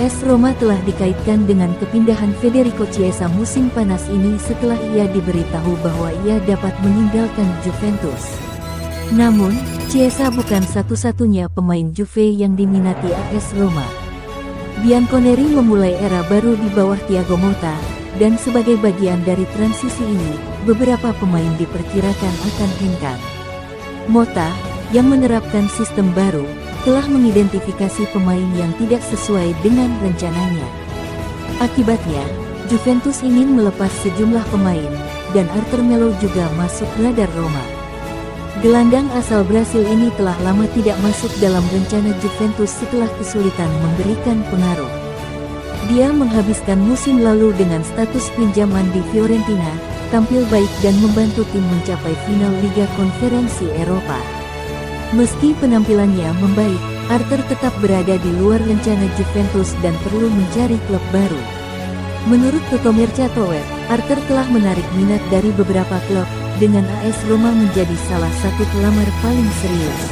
AS Roma telah dikaitkan dengan kepindahan Federico Chiesa musim panas ini setelah ia diberitahu bahwa ia dapat meninggalkan Juventus. Namun, Chiesa bukan satu-satunya pemain Juve yang diminati AS Roma. Bianconeri memulai era baru di bawah Thiago Motta, dan sebagai bagian dari transisi ini, beberapa pemain diperkirakan akan hengkang. Motta, yang menerapkan sistem baru, telah mengidentifikasi pemain yang tidak sesuai dengan rencananya. Akibatnya, Juventus ingin melepas sejumlah pemain, dan Arthur Melo juga masuk radar Roma. Gelandang asal Brasil ini telah lama tidak masuk dalam rencana Juventus setelah kesulitan memberikan pengaruh. Dia menghabiskan musim lalu dengan status pinjaman di Fiorentina, tampil baik dan membantu tim mencapai final Liga Konferensi Eropa. Meski penampilannya membaik, Arthur tetap berada di luar rencana Juventus dan perlu mencari klub baru. Menurut Toto Mercato, Arthur telah menarik minat dari beberapa klub, dengan AS Roma menjadi salah satu pelamar paling serius.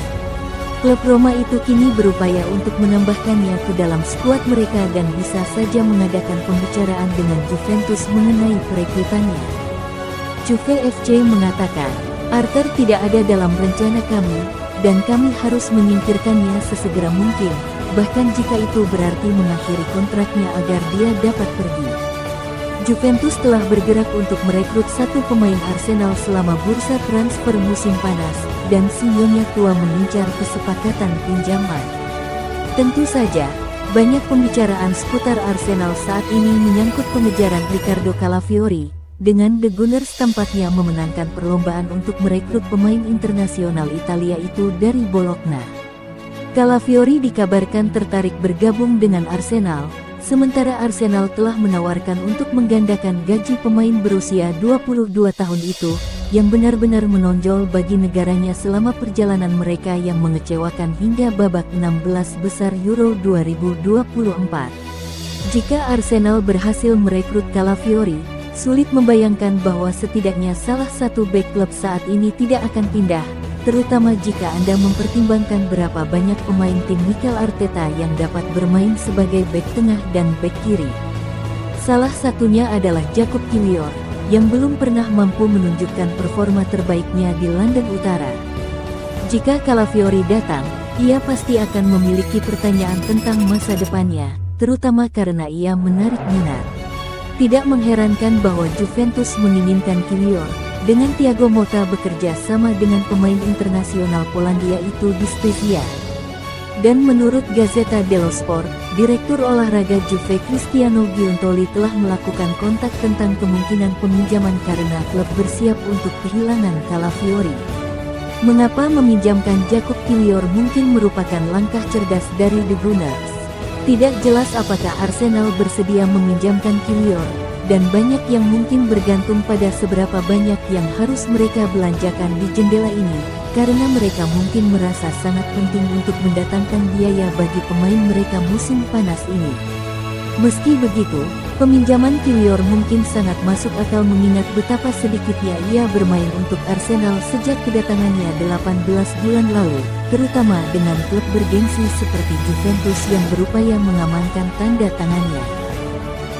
Klub Roma itu kini berupaya untuk menambahkannya ke dalam skuad mereka dan bisa saja mengadakan pembicaraan dengan Juventus mengenai perekrutannya. Juve FC mengatakan, Arthur tidak ada dalam rencana kami, dan kami harus menyingkirkannya sesegera mungkin, bahkan jika itu berarti mengakhiri kontraknya agar dia dapat pergi. Juventus telah bergerak untuk merekrut satu pemain Arsenal selama bursa transfer musim panas, dan Simeone tua mengincar kesepakatan pinjaman. Tentu saja, banyak pembicaraan seputar Arsenal saat ini menyangkut pengejaran Riccardo Calafiori, dengan The Gunners tampaknya memenangkan perlombaan untuk merekrut pemain internasional Italia itu dari Bologna. Calafiori dikabarkan tertarik bergabung dengan Arsenal, sementara Arsenal telah menawarkan untuk menggandakan gaji pemain berusia 22 tahun itu, yang benar-benar menonjol bagi negaranya selama perjalanan mereka yang mengecewakan hingga babak 16 besar Euro 2024. Jika Arsenal berhasil merekrut Calafiori, sulit membayangkan bahwa setidaknya salah satu bek klub saat ini tidak akan pindah, terutama jika Anda mempertimbangkan berapa banyak pemain tim Mikel Arteta yang dapat bermain sebagai bek tengah dan bek kiri. Salah satunya adalah Jakub Kiwior, yang belum pernah mampu menunjukkan performa terbaiknya di London Utara. Jika Calafiori datang, ia pasti akan memiliki pertanyaan tentang masa depannya, terutama karena ia menarik minat. Tidak mengherankan bahwa Juventus menginginkan Kiwior, dengan Thiago Motta bekerja sama dengan pemain internasional Polandia itu di Spezia. Dan menurut Gazzetta dello Sport, Direktur Olahraga Juve Cristiano Giuntoli telah melakukan kontak tentang kemungkinan peminjaman karena klub bersiap untuk kehilangan Calafiori. Mengapa meminjamkan Jakub Kiwior mungkin merupakan langkah cerdas dari The Gunners? Tidak jelas apakah Arsenal bersedia meminjamkan Kiwior, dan banyak yang mungkin bergantung pada seberapa banyak yang harus mereka belanjakan di jendela ini, karena mereka mungkin merasa sangat penting untuk mendatangkan biaya bagi pemain mereka musim panas ini. Meski begitu, peminjaman Kiwior mungkin sangat masuk akal mengingat betapa sedikitnya ia bermain untuk Arsenal sejak kedatangannya 18 bulan lalu, terutama dengan klub bergengsi seperti Juventus yang berupaya mengamankan tanda tangannya.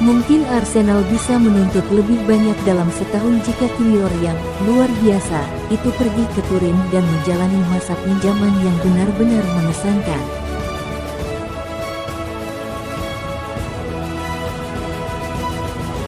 Mungkin Arsenal bisa menuntut lebih banyak dalam setahun jika Kiwior yang luar biasa itu pergi ke Turin dan menjalani masa pinjaman yang benar-benar mengesankan.